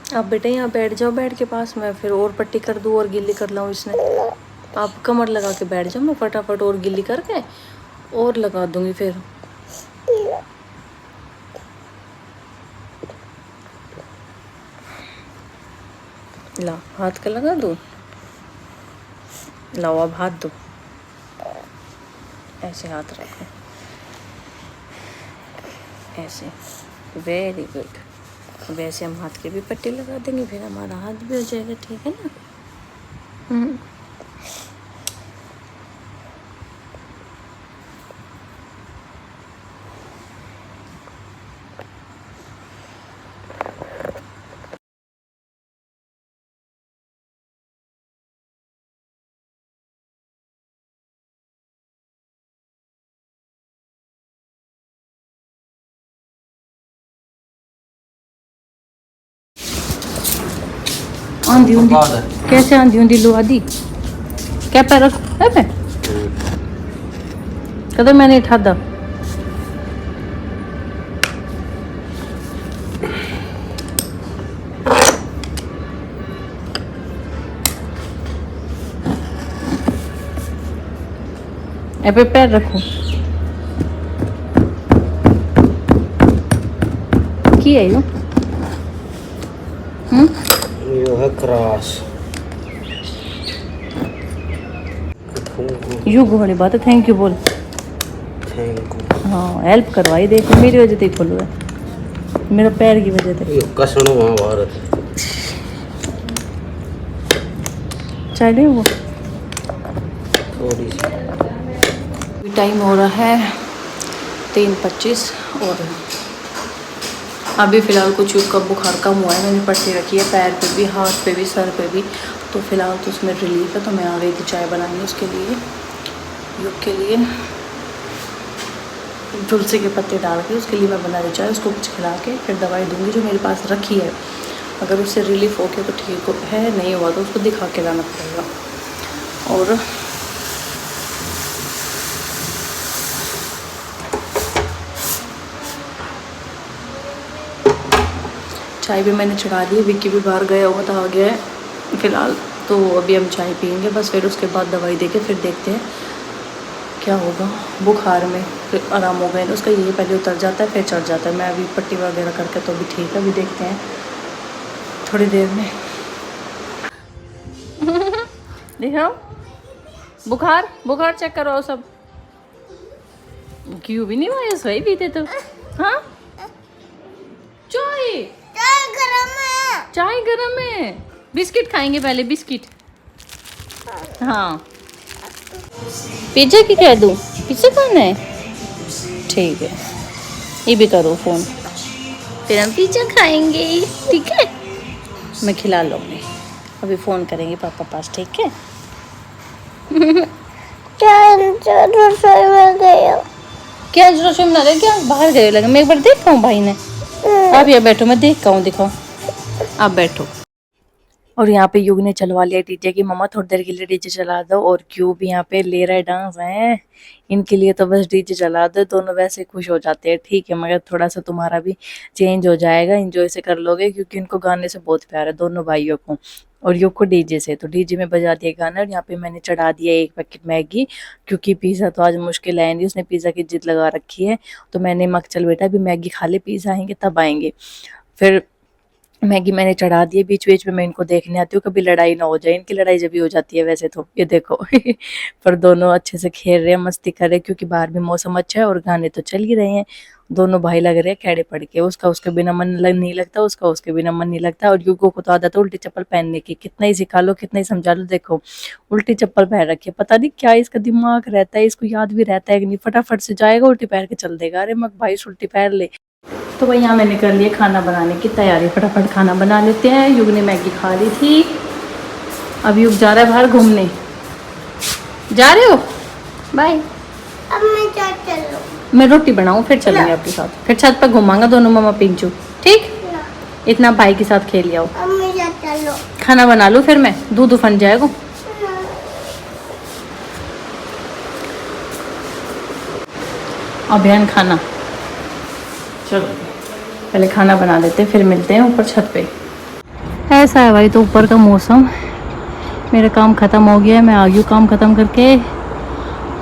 आप बेटा यहाँ बैठ जाओ, बेड के पास, मैं फिर और पट्टी कर दूँ और गिल्ली कर लाऊँ इसने। आप कमर लगा के बैठ जाओ, मैं फटाफट और गिल्ली करके और लगा दूँगी फिर। ला हाथ का लगा दूँ, लाओ अब हाथ दो। ऐसे हाथ रखो, ऐसे, वेरी गुड। वैसे हम हाथ की भी पट्टी लगा देंगे, फिर हमारा हाथ भी हो जाएगा, ठीक है ना। आंधी ऊंधी कैसे, आंधी ऊंधी लो आदि क्या पैर रख है मैं कदम मैंने उठादा ए पे पैर रखो की है यो है क्रॉस यू वाली बात है, थैंक यू बोल। Thank you. हाँ हेल्प करवाई, देखो मेरी वजह से खोलो है, मेरा पैर की वजह से। कसनो महाभारत चाय ले वो थोड़ी सी। टाइम हो रहा है 3:25 और अभी फ़िलहाल कुछ का बुखार कम हुआ है। मैंने पट्टी रखी है पैर पे भी, हाथ पे भी, सर पे भी, तो फ़िलहाल तो उसमें रिलीफ है। तो मैं आ गई थी चाय बनाने उसके लिए, युग के लिए तुलसी के पत्ते डाल के उसके लिए मैं बना रही चाय। उसको कुछ खिला के फिर दवाई दूंगी जो मेरे पास रखी है। अगर उससे रिलीफ हो के तो ठीक है, नहीं हुआ तो उसको दिखा के लाना पड़ेगा। और चाय भी मैंने चढ़ा दी, विक्की भी बाहर गया हुआ था, आ गया है फ़िलहाल। तो अभी हम चाय पियेंगे बस, फिर उसके बाद दवाई देके फिर देखते हैं क्या होगा। बुखार में फिर आराम हो गया ना उसका, ये पहले उतर जाता है फिर चढ़ जाता है। मैं अभी पट्टी वगैरह करके तो अभी ठीक है, अभी देखते हैं थोड़ी देर में। देखो बुखार बुखार चेक करो सब, क्यों भी नहीं हुआ ये सोई पीते तो। हाँ चाय चाय गरम है, बिस्किट खाएंगे पहले, बिस्किट। हाँ पिज्जा की कह दूँ, पिज्जा खाना है, ठीक है ये भी करो फ़ोन, फिर हम पिज्जा खाएंगे, ठीक है। मैं खिला लूँगी, अभी फ़ोन करेंगे पापा पास, ठीक है। क्या रसोई में गए हो? क्या रसोई में ना गए, क्या बाहर गए लगे। मैं एक बार देखा हूँ भाई ने, आप यहाँ बैठो, मैं देखा हूँ, दिखाओ आप बैठो। और यहाँ पे युग ने चलवा लिया डीजे की, मम्मा थोड़ी देर के लिए डीजे चला दो। और क्यों भी यहाँ पे ले रहा है डांस है, इनके लिए तो बस डीजे चला दो, दोनों वैसे खुश हो जाते हैं, ठीक है। मगर थोड़ा सा तुम्हारा भी चेंज हो जाएगा, इंजॉय से कर लोगे, क्योंकि इनको गाने से बहुत प्यार है दोनों भाइयों को, और युग को डीजे से। तो डीजे में बजा दिया गाना, और यहाँ पे मैंने चढ़ा दिया 1 पैकेट मैगी, क्योंकि पिज़्ज़ा तो आज मुश्किल है नहीं, उसने पिज़्ज़ा की जिद लगा रखी है। तो मैंने मक चल बेटा अभी मैगी खा ले, पिज़्ज़ा आएंगे तब आएंगे। फिर मैगी मैंने चढ़ा दी है, बीच बीच में मैं इनको देखने आती हूँ, कभी लड़ाई ना हो जाए। इनकी लड़ाई जब भी हो जाती है वैसे तो, ये देखो। पर दोनों अच्छे से खेल रहे हैं, मस्ती कर रहे हैं, क्योंकि बाहर भी मौसम अच्छा है और गाने तो चल ही रहे हैं। दोनों भाई लग रहे हैं खेड़े पड़ के, उसका उसके बिना मन नहीं लगता, उसका उसके बिना मन नहीं लगता। और युगो को तो आदत है उल्टी चप्पल पहनने की, कितना ही सिखा लो कितना ही समझा लो, देखो उल्टी चप्पल पहन रखी है। पता नहीं क्या इसका दिमाग रहता है, इसको याद भी रहता है कि नहीं, फटाफट से जाएगा उल्टी पैर के चल देगा। अरे मग भाई उल्टी पैर ले। तो भाई यहाँ मैंने कर लिया खाना बनाने की तैयारी, फटाफट खाना बना लेते हैं। युग ने मैगी खा ली थी, अब युग जा रहा है बाहर घूमने। जा रहे हो, बाय। अब मैं क्या चलूं? मैं रोटी बनाऊँ फिर चलेंगे आपके साथ, फिर छत पर घुमाऊंगा दोनों मम्मा पिंचू, ठीक। इतना भाई के साथ खेल लिया। अब मैं क्या चलूं? खाना बना लूँ फिर मैं, दूध उफन जाएगा। अभियान खाना, चलो पहले खाना बना लेते फिर मिलते हैं ऊपर छत पे। ऐसा है भाई तो ऊपर का मौसम, मेरा काम ख़त्म हो गया है, मैं आ गई हूँ काम ख़त्म करके,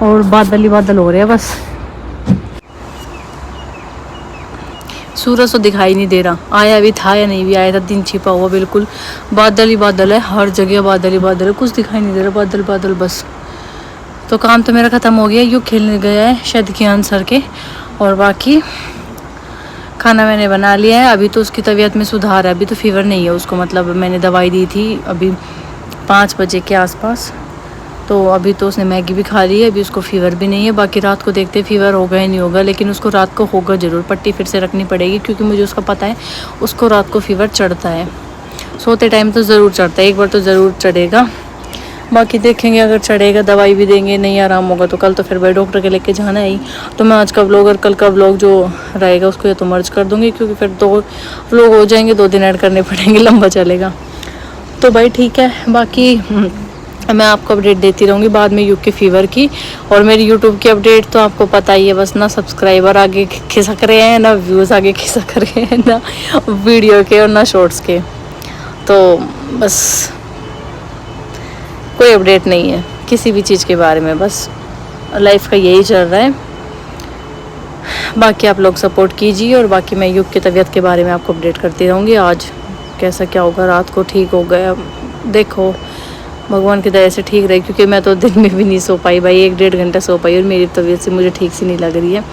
और बादल ही बादल हो रहे हैं बस। सूरज तो दिखाई नहीं दे रहा, आया भी था या नहीं भी आया था, दिन छिपा हुआ बिल्कुल, बादल ही बादल है, हर जगह बादल ही बादल है, कुछ दिखाई नहीं दे रहा, बादल बादल बस। तो काम तो मेरा ख़त्म हो गया, यूँ खेलने गया है शायद कियान सर के, और बाकी खाना मैंने बना लिया है। अभी तो उसकी तबीयत में सुधार है, अभी तो फीवर नहीं है उसको, मतलब मैंने दवाई दी थी अभी 5 बजे के आसपास, तो अभी तो उसने मैगी भी खा ली है, अभी उसको फीवर भी नहीं है। बाकी रात को देखते फीवर होगा या नहीं होगा, लेकिन उसको रात को होगा ज़रूर, पट्टी फिर से रखनी पड़ेगी क्योंकि मुझे उसका पता है उसको रात को फीवर चढ़ता है, सोते टाइम तो ज़रूर चढ़ता है, एक बार तो ज़रूर चढ़ेगा। बाकी देखेंगे, अगर चढ़ेगा दवाई भी देंगे, नहीं आराम होगा तो कल तो फिर भाई डॉक्टर के लेके जाना है ही। तो मैं आज का व्लॉग और कल का व्लॉग जो रहेगा उसको या तो मर्ज कर दूँगी, क्योंकि फिर 2 व्लॉग हो जाएंगे, 2 दिन ऐड करने पड़ेंगे, लंबा चलेगा। तो भाई ठीक है, बाकी मैं आपको अपडेट देती रहूँगी बाद में यूके फीवर की, और मेरी यूट्यूब की अपडेट तो आपको पता ही है, बस ना सब्सक्राइबर आगे खिसक रहे हैं, ना व्यूज़ आगे खिसक रहे हैं, ना वीडियो के और ना शॉर्ट्स के, तो बस कोई अपडेट नहीं है किसी भी चीज़ के बारे में, बस लाइफ का यही चल रहा है। बाकी आप लोग सपोर्ट कीजिए, और बाकी मैं युग की तबीयत के बारे में आपको अपडेट करती रहूँगी। आज कैसा क्या होगा, रात को ठीक हो गया, देखो भगवान की दया से ठीक रहे, क्योंकि मैं तो दिन में भी नहीं सो पाई भाई, 1-1.5 घंटा सो पाई, और मेरी तबीयत से मुझे ठीक सी नहीं लग रही है।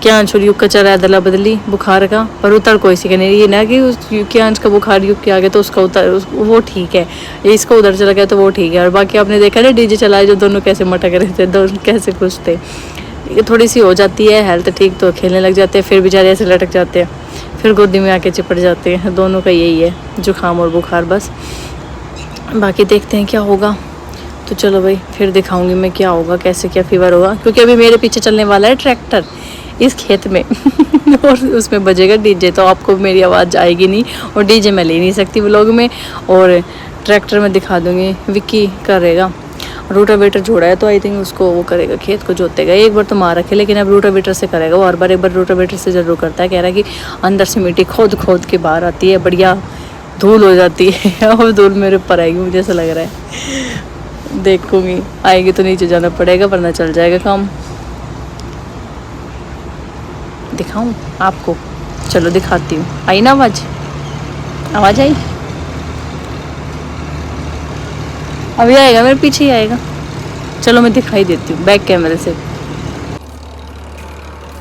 क्या अंश और युग का चल रहा है अदला बदली बुखार का, पर उतर कोई सी का नहीं, ये ना कि उस के अंश का बुखार युग के आगे तो उसका उतर वो ठीक है, इसका उधर चला गया तो वो ठीक है। और बाकी आपने देखा ना डीजे चलाए जो दोनों कैसे मटक रहे थे, दोनों कैसे खुश थे। ये थोड़ी सी हो जाती है हेल्थ ठीक तो खेलने लग जाते हैं, फिर बेचारे ऐसे लटक जाते हैं, फिर गोदी में आके चिपट जाते हैं। दोनों का यही है, जुकाम और बुखार बस। बाकी देखते हैं क्या होगा, तो चलो भाई फिर दिखाऊंगी मैं क्या होगा, कैसे क्या फीवर होगा, क्योंकि अभी मेरे पीछे चलने वाला है ट्रैक्टर इस खेत में और उसमें बजेगा डीजे, तो आपको मेरी आवाज़ आएगी नहीं, और डीजे मैं ले नहीं सकती व्लॉग में, और ट्रैक्टर में दिखा दूँगी विक्की करेगा। रोटावेटर जोड़ा है तो आई थिंक उसको वो करेगा, खेत को जोतेगा। एक बार तो मार रखे, लेकिन अब रोटावेटर से करेगा वो, हर बार एक बार रोटावेटर से ज़रूर करता है। कह रहा है कि अंदर से मिट्टी खोद खोद के बाहर आती है, बढ़िया धूल हो जाती है और धूल मेरे ऊपर आएगी, मुझे ऐसा लग रहा है। देखूंगी आएगी तो नीचे जाना पड़ेगा, वरना चल जाएगा काम। दिखाऊं आपको, चलो दिखाती हूँ। आई ना आवाज़, आवाज़ आई, अभी आएगा, मेरे पीछे ही आएगा। चलो मैं दिखाई देती हूँ बैक कैमरे से।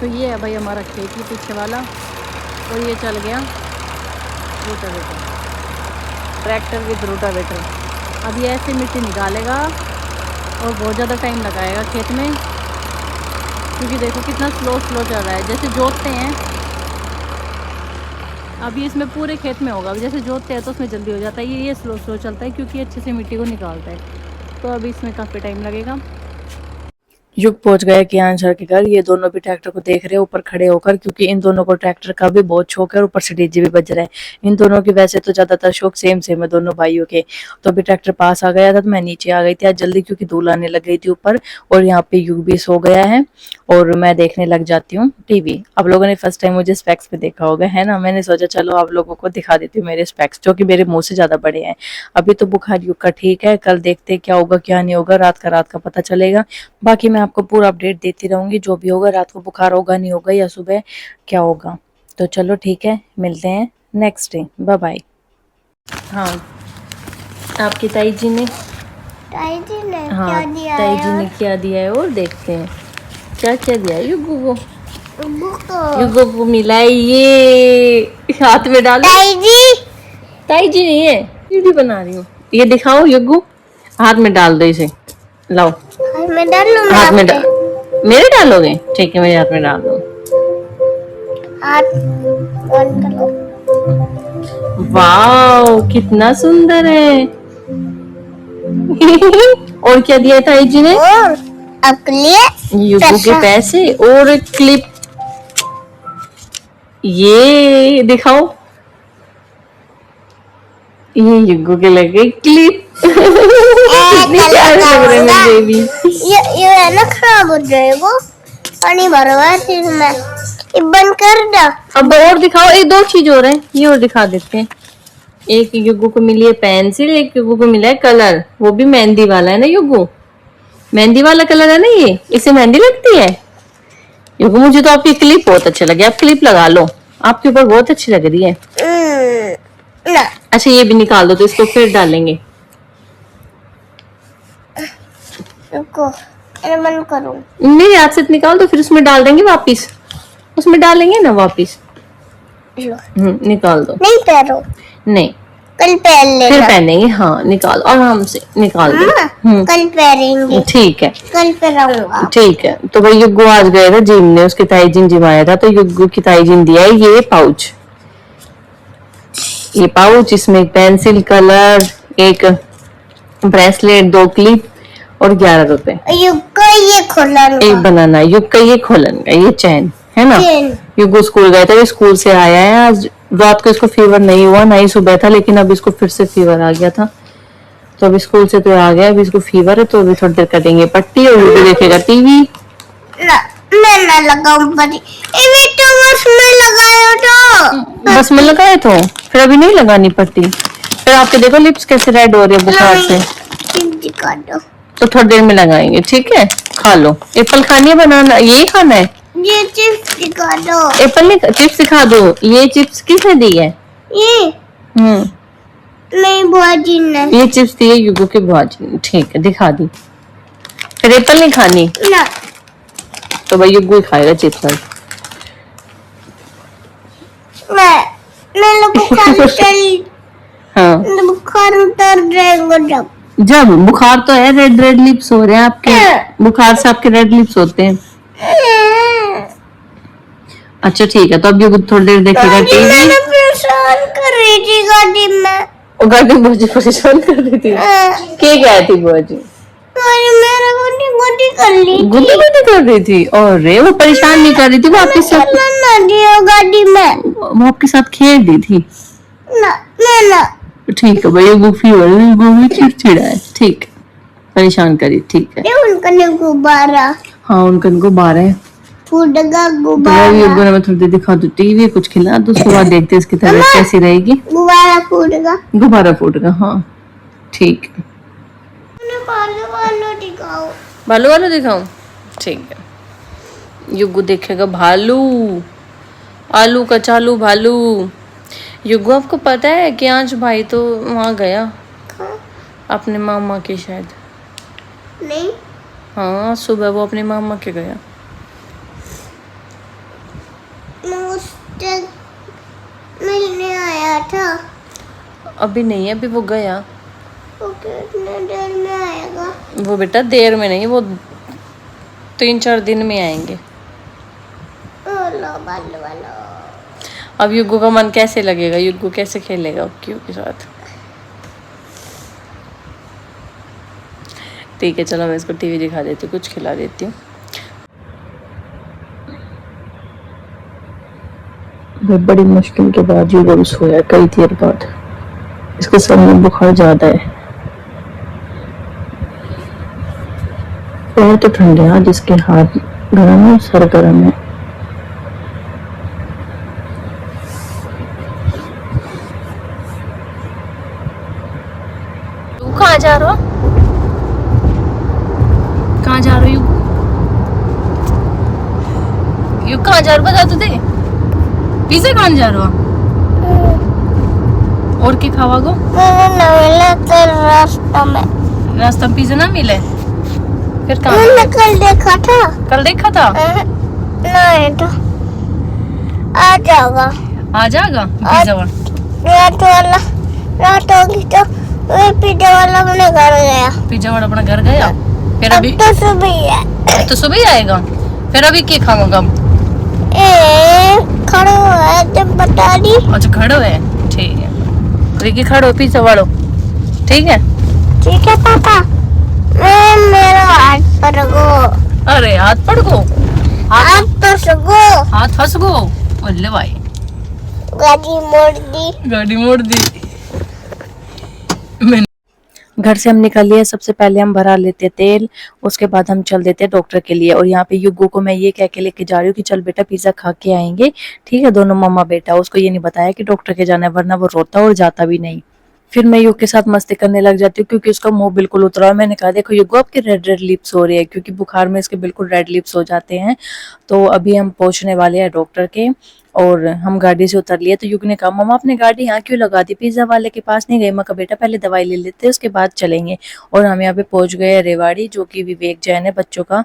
तो ये है भाई हमारा खेत ही पीछे वाला, और ये चल गया रोटावेटर, ट्रैक्टर विद रोटावेटर। अब ये ऐसे मिट्टी निकालेगा और बहुत ज़्यादा टाइम लगाएगा खेत में, क्योंकि देखो कितना स्लो चल रहा है। जैसे जोतते हैं अभी इसमें पूरे खेत में होगा, जैसे जोतते हैं तो उसमें जल्दी हो जाता है, ये स्लो चलता है क्योंकि अच्छे से मिट्टी को निकालता है, तो अभी इसमें काफ़ी टाइम लगेगा। युग पहुंच गया कियान सर के घर, ये दोनों भी ट्रैक्टर को देख रहे हैं ऊपर खड़े होकर, क्योंकि इन दोनों को ट्रैक्टर का भी बहुत शौक है और ऊपर से डीजे भी बज रहा है। इन दोनों की वैसे तो ज्यादातर शौक सेम है दोनों भाइयों के। तो अभी ट्रैक्टर पास आ गया था तो मैं नीचे आ गई थी आज जल्दी, क्योंकि धूल आने लग गई थी ऊपर, और यहाँ पे युग भी सो गया है और मैं देखने लग जाती हूँ टीवी। आप लोगों ने फर्स्ट टाइम मुझे स्पेक्स पे देखा होगा, है ना। मैंने सोचा चलो आप लोगों को दिखा देती हूँ मेरे स्पेक्स, जो कि मेरे मुंह से ज्यादा बड़े हैं। अभी तो बुखार युग का ठीक है, कल देखते हैं क्या होगा क्या नहीं होगा, रात का पता चलेगा। बाकी मैं आपको पूरा अपडेट देती रहूंगी, जो भी होगा, रात को बुखार होगा नहीं होगा या सुबह क्या होगा। तो चलो ठीक है, मिलते हैं नेक्स्ट डे, बाय बाय। हाँ आपकी ताई जी ने ताई जी ने हाँ क्या दिया ताई है? जी ने क्या दिया है, और देखते हैं क्या क्या दिया है युगू को। बुक। युगो को मिला है ये, हाथ में डालो। ताई जी नहीं है, वीडियो बना रही हूँ, ये दिखाओ युगू, हाथ में डाल दो इसे, लाओ हाथ में डाल लो, हाथ में डाल, मेरे डालोगे, ठीक है मेरे हाथ में डाल दो। हाथ ऑन करो। वाओ कितना सुंदर है और क्या दिया ताई जी ने, और आपके लिए युगू के पैसे और क्लिप, ये दिखाओ, ये युगू के लगे क्लिप। कितनी प्यारे लग रहे हैं मेरे बेबी। ये है ना, खराब हो जाएगा, पानी भरा हुआ है फिर मैं ये बंद कर दो। अब और दिखाओ, एक दो चीज और है, ये और दिखा देते हैं। एक युगू को मिली है पेंसिल, एक युगू को मिला है कलर, वो भी मेहंदी वाला है ना युगू, मेहंदी वाला कलर है ना ये, इसे मेहंदी लगती है। युगू मुझे तो आपकी क्लिप बहुत अच्छा लगे, आप क्लिप लगा लो, आपके ऊपर बहुत अच्छी लग रही है। ना अच्छा ये भी निकाल दो तो इसको फिर डालेंगे, रुको मैं बंद करूँ। मेरे हाथ से निकाल दो, फिर उसमें डाल देंगे वापिस, उसमें डालेंगे ना वापिस। लो। निकाल दो। नहीं पहनो, नहीं, कल पहन फिर लेना। पहनेंगे। हाँ निकाल, आराम से निकाल दो। हाँ, कल पहनेंगे, ठीक है, कल पहनाऊंगा। ठीक है। तो भाई युग्गू आज गए थे जिम में, उसके ताई जिन जिम आया था, तो युग्गू की ताई जिन दिया है ये पाउच। ये पाउच, इसमें एक पेंसिल, कलर, एक ब्रेसलेट, 2 क्लिप और 11 रुपए। युग का ये खोलन एक बनाना, युग का ये खोलन का, ये चैन है ना। युग्गू स्कूल गए थे, स्कूल से आया है आज। रात को इसको फीवर नहीं हुआ, ना ही सुबह था, लेकिन अब इसको फिर से फीवर आ गया था। तो अभी स्कूल से तो आ गया, अभी इसको फीवर है, तो अभी थोड़ी देर कटेंगे पट्टी और वो भी देखेगा टीवी। ना मैं ना लगाऊं पट्टी, ये तो बस में लगाया था। बस में लगाए तो फिर अभी नहीं लगानी पट्टी। फिर आपके देखो लिप्स कैसे रेड हो रहे हैं बुखार से। दिखा दो। तो थोड़ी देर में लगाएंगे, ठीक है। खा लो, एप्पल खानी है, बनाना यही खाना है। ये चिप्स दिखा दो। एप्पल नहीं, चिप्स दिखा दो। ये चिप्स किसने दी है? ये नहीं बुआजी ने। ये चिप्स दी है युगो की बुआजी ने, ठीक है, दिखा दी। फिर एप्पल नहीं खानी ना, तो भाई युगो ही खाएगा चिप्स आज। मैं लोग बुखार चल, हाँ, बुखार उतर जाएगा जब। जब बुखार तो है, रेड रेड लिप्स हो रहे हैं आपके, बुखार से आपके रेड लिप्स होते हैं। अच्छा ठीक है, तो अब युगो थोड़ी देर देखेगा टीवी। मैंने परेशान कर रही थी गाड़ी में। और गाड़ी बुआजी परेशान कर रही थी। के गया थी बुआजी? मेरा गुड्डी कर ली, गुड्डी गुड्डी कर रही थी। और रे वो परेशान नहीं कर रही थी, वो आपके साथ, ना दियो गाड़ी में। वो आपके साथ खेल रही थी। ना ना ठीक है भाई, वो फीवर वो चिड़चिड़ा है, ठीक है, परेशान करी, ठीक है। ये उनका ने गुब्बारा हाँ उनका गुब्बारा है। फूटगा तो गुब्बारा, मैं थोड़ी देर दिखा दो टीवी, कुछ खिला दो, उसके बाद देखते हैं इसकी तबीयत कैसी रहेगी। गुब्बारा फूटगा। गुब्बारा फूटेगा, हाँ ठीक है। भालू दिखाओ। भालू वाला दिखाऊं? ठीक है। युगू देखेगा भालू, आलू का चालू भालू। युगू आपको पता है कि आज भाई तो वहाँ गया अपने मामा के, शायद। नहीं, हाँ सुबह वो अपने मामा के गया। मुझसे मिलने आया था। अभी नहीं, अभी वो गया। वो कितने देर में आएगा? वो बेटा देर में नहीं, वो 3-4 दिन में आएंगे। लो बालू वालो। अब युगू का मन कैसे लगेगा, युगू कैसे खेलेगा क्यों के साथ। ठीक है चलो, मैं इसको टीवी दिखा देती हूँ, कुछ खिला देती हूँ। बड़ी मुश्किल के बाद युगू सोया कई देर बाद। इसके सर में बुखार ज्यादा है, पैर तो ठंडे हैं, जिसके हाथ गर्म है, सर गर्म है। तू कहाँ जा रहा हो? कहाँ जा रहे हो यू कहाँ जा रहे हो, बता तो दे। पिज्जा खान जा रहे हो? और क्या खावागो? मैंने ना मिला तो रास्ता में। रास्ता में पिज्जा ना मिले, फिर कहाँ? मैंने कल देखा था। कल देखा था? नहीं तो आ जाएगा। आ जाएगा पिज्जा वाला। रात होगी तो वो पिज्जा वाला अपने घर गया। पिज्जा वाला अपना घर गया, फिर अभी तो सुबह ही है। तो सुबह ही आएगा। फिर अभी क्या खाऊंगा? खड़ो है जब बता दी। अच्छा खड़ो है, ठीक है। रिकी खड़ो पिज्जा वालो, ठीक है। ठीक है पापा। मेरा हाथ पर गो। अरे हाथ पड़ गो, हाथ पर गो। हाथ फंस गो। बोले भाई गाड़ी मोड़ दी। गाड़ी मोड़ दी। घर से हम निकल लिए, सबसे पहले हम भरा लेते तेल, उसके बाद हम चल देते डॉक्टर के लिए। और यहाँ पे युगो को मैं ये कह के लेके जा रही हूँ कि चल बेटा पिज्जा खा के आएंगे, ठीक है। दोनों मम्मा बेटा, उसको ये नहीं बताया कि डॉक्टर के जाना है, वरना वो रोता और जाता भी नहीं। फिर मैं युग के साथ मस्ती करने लग जाती हूँ क्योंकि उसका मुंह बिल्कुल उतरा है। मैंने कहा देखो युगो आपके रेड रेड लिप्स हो रही है, क्योंकि बुखार में इसके बिल्कुल रेड लिप्स हो जाते हैं। तो अभी हम पहुंचने वाले हैं डॉक्टर के, और हम गाड़ी से उतर लिए तो युग ने कहा मम्मा आपने गाड़ी यहाँ क्यों लगा दी, पिज्जा वाले के पास नहीं गए। मैं कहा बेटा पहले दवाई ले लेते हैं उसके बाद चलेंगे। और हम यहाँ पे पहुंच गए रेवाड़ी, जो कि विवेक जैन है बच्चों का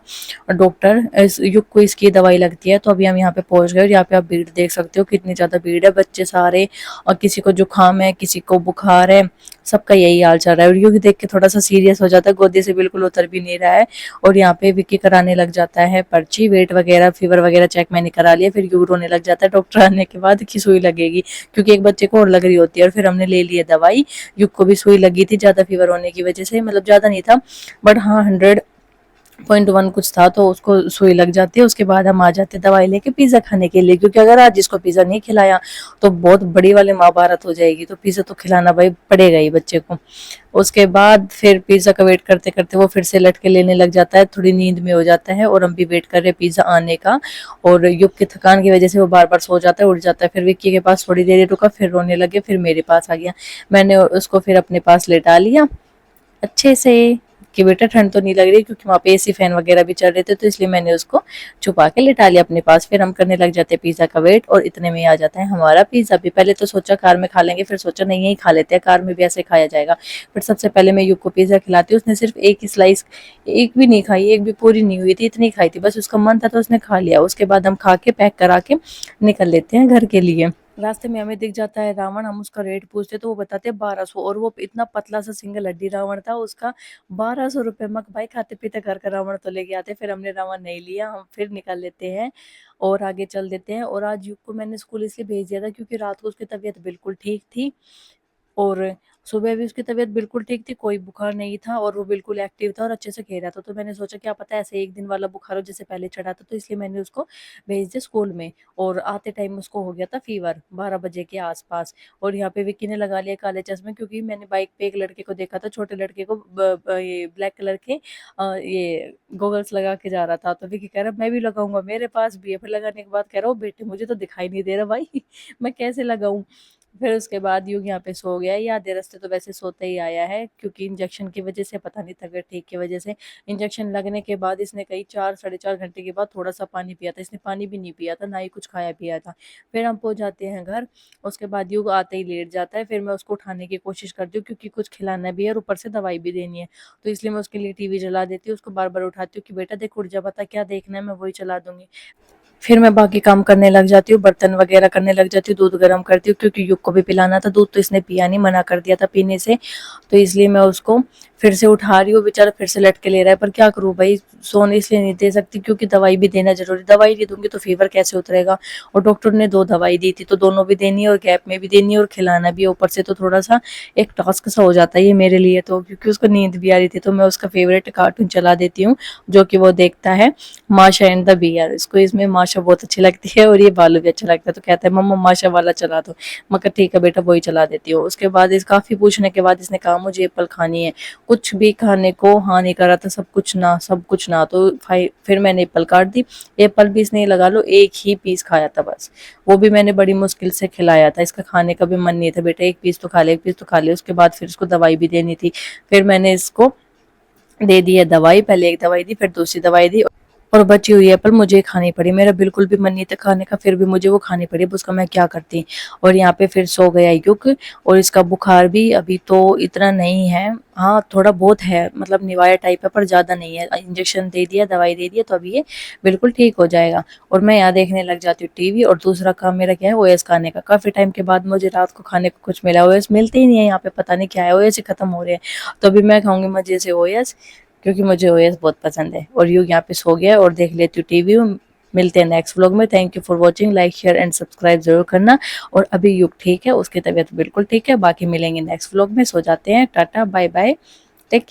डॉक्टर, इस युग को इसकी दवाई लगती है। तो अभी हम यहाँ पे पहुंच गए और यहाँ पे आप भीड़ देख सकते हो कितनी ज्यादा भीड़ है, बच्चे सारे, और किसी को जुकाम है किसी को बुखार है, सबका यही हाल चल रहा है। और युग देख के थोड़ा सा सीरियस हो जाता है, गोदी से बिल्कुल उतर भी नहीं रहा है। और यहाँ पे विक्की कराने लग जाता है पर्ची, वेट वगैरह फीवर वगैरह चेक मैंने करा लिया। फिर युग रोने लग जाता है डॉक्टर आने के बाद कि सुई लगेगी, क्योंकि एक बच्चे को और लग रही होती है। और फिर हमने ले लिया दवाई, युग को भी सुई लगी थी ज्यादा फीवर होने की वजह से, मतलब ज्यादा नहीं था बट हाँ 100.1 कुछ था, तो उसको सुई लग जाती है। उसके बाद हम आ जाते दवाई लेके पिज्जा खाने के लिए, क्योंकि अगर आज इसको पिज्जा नहीं खिलाया तो बहुत बड़ी वाली महाभारत हो जाएगी। तो पिज्जा तो खिलाना भाई पड़ेगा ही बच्चे को। उसके बाद फिर पिज्जा का वेट करते करते वो फिर से लटके लेने लग जाता है, थोड़ी नींद में हो जाता है। और हम भी वेट कर रहे हैं पिज्जा आने का, और युग की थकान की वजह से वो बार बार सो जाता है, उठ जाता है। फिर विक्की के पास थोड़ी देर रुका, फिर रोने लगे, फिर मेरे पास आ गया। मैंने उसको फिर अपने पास लेटा लिया अच्छे से कि बेटा ठंड तो नहीं लग रही, क्योंकि वहाँ पे एसी फैन वगैरह भी चल रहे थे, तो इसलिए मैंने उसको छुपा के लिटा लिया अपने पास। फिर हम करने लग जाते हैं पिज्जा का वेट, और इतने में आ जाता है हमारा पिज्जा भी। पहले तो सोचा कार में खा लेंगे, फिर सोचा नहीं यही खा लेते हैं, कार में भी ऐसे खाया जाएगा। फिर सबसे पहले मैं युग को पिज्जा खिलाती हूँ, उसने सिर्फ एक ही स्लाइस, एक भी नहीं खाई, एक भी पूरी नहीं हुई थी, इतनी खाई थी बस, उसका मन था तो उसने खा लिया। उसके बाद हम खा के पैक करा के निकल लेते हैं घर के लिए। रास्ते में हमें दिख जाता है रावण, हम उसका रेट पूछते तो वो बताते हैं 1200, और वो इतना पतला सा सिंगल हड्डी रावण था, उसका 1200 रुपये। मक भाई खाते पीते घर का रावण तो लेके आते। फिर हमने रावण नहीं लिया, हम फिर निकल लेते हैं और आगे चल देते हैं। और आज युग को मैंने स्कूल इसलिए भेज दिया था क्योंकि रात को उसकी तबीयत बिल्कुल ठीक थी, और सुबह भी उसकी तबीयत बिल्कुल ठीक थी, कोई बुखार नहीं था, और वो बिल्कुल एक्टिव था और अच्छे से खेल रहा था। तो मैंने सोचा क्या पता ऐसे एक दिन वाला बुखार हो जैसे पहले चढ़ा था, तो इसलिए मैंने उसको भेज दिया स्कूल में। और आते टाइम उसको हो गया था फीवर 12 बजे के आसपास। और यहाँ पे विक्की ने लगा लिया काले चश्मे, क्योंकि मैंने बाइक पे एक लड़के को देखा था, छोटे लड़के को ये ब्लैक कलर के ये गॉगल्स लगा के जा रहा था। तो विक्की कह रहा मैं भी लगाऊंगा, मेरे पास भी है। फिर लगाने के बाद कह रहा हूँ बेटे मुझे तो दिखाई नहीं दे रहा भाई मैं कैसे लगाऊं। फिर उसके बाद युग यहाँ पे सो गया, या आधे रास्ते तो वैसे सोते ही आया है, क्योंकि इंजेक्शन की वजह से, पता नहीं तबीयत ठीक की वजह से। इंजेक्शन लगने के बाद इसने कई 4 साढ़े 4 घंटे के बाद थोड़ा सा पानी पिया था, इसने पानी भी नहीं पिया था, ना ही कुछ खाया पिया था। फिर हम पहुंच जाते हैं घर। उसके बाद युग आते ही लेट जाता है, फिर मैं उसको उठाने की कोशिश करती हूँ, क्योंकि कुछ खिलाना भी है और ऊपर से दवाई भी देनी है। तो इसलिए मैं उसके लिए टीवी चला देती हूँ, उसको बार बार उठाती हूँ कि बेटा देख उठ जा, बता क्या देखना है, मैं वही चला दूंगी। फिर मैं बाकी काम करने लग जाती हूँ, बर्तन वगैरह करने लग जाती हूँ, दूध गर्म करती हूँ, क्योंकि युग को भी पिलाना था। दूध तो इसने पिया नहीं, मना कर दिया था पीने से, तो इसलिए मैं उसको फिर से उठा रही हूँ। बेचारा फिर से लटके ले रहा है, पर क्या करूँ भाई, सोने इसलिए नहीं दे सकती क्योंकि दवाई भी देना जरूरी, दवाई नहीं दूंगी तो फीवर कैसे उतरेगा। और डॉक्टर ने 2 दवाई दी थी, तो दोनों भी देनी है, और गैप में भी देनी है, और खिलाना भी है ऊपर से। तो थोड़ा सा एक टास्क सा हो जाता है ये मेरे लिए, तो क्योंकि उसको नींद भी आ रही थी, तो मैं उसका फेवरेट कार्टून चला देती हूँ, जो कि वो देखता है, माशा एंड द बियर। इसको इसमें माशा बहुत अच्छी लगती है और ये बालू भी अच्छा लगता है, तो कहता है मम्मा माशा वाला चला दो। मैं कहा ठीक है बेटा वही चला देती हूँ। उसके बाद इस काफी पूछने के बाद इसने कहा मुझे एप्पल खानी है, कुछ भी खाने को हाँ नहीं कर रहा था, सब कुछ ना सब कुछ ना। तो फिर मैंने एप्पल काट दी, एप्पल भी इसने लगा लो एक ही पीस खाया था बस, वो भी मैंने बड़ी मुश्किल से खिलाया था, इसका खाने का भी मन नहीं था, बेटा एक पीस तो खा ले, एक पीस तो खा ले। उसके बाद फिर इसको दवाई भी देनी थी, फिर मैंने इसको दे दी है दवाई, पहले एक दवाई दी फिर दूसरी दवाई दी, और बची हुई एप्पल मुझे खानी पड़ी। मेरा बिल्कुल भी मन नहीं था खाने का, फिर भी मुझे वो खानी पड़ी, अब उसका मैं क्या करती। और यहाँ पे फिर सो गया युग, और इसका बुखार भी अभी तो इतना नहीं है, हाँ थोड़ा बहुत है, मतलब निवाया टाइप है, पर ज़्यादा नहीं है। इंजेक्शन दे दिया, दवाई दे दिया, तो अभी ये बिल्कुल ठीक हो जाएगा। और मैं यहाँ देखने लग जाती हूँ टीवी, और दूसरा काम मेरा क्या है ओएस खाने का। काफ़ी टाइम के बाद मुझे रात को खाने को कुछ मिला, ओएस मिलते ही नहीं है यहाँ पे, पता नहीं क्या है, ओएस ही खत्म हो रहे हैं। तो अभी मैं खाऊंगी मजे से ओएस, क्योंकि मुझे ओएस बहुत पसंद है। और युग यहाँ पे सो गया, और देख लेती हूँ टीवी। मिलते हैं नेक्स्ट व्लॉग में। Thank you for watching, like share and subscribe जरूर करना। और अभी युग ठीक है, उसकी तबीयत बिल्कुल ठीक है। बाकी मिलेंगे नेक्स्ट व्लॉग में, सो जाते हैं, tata bye bye, take care.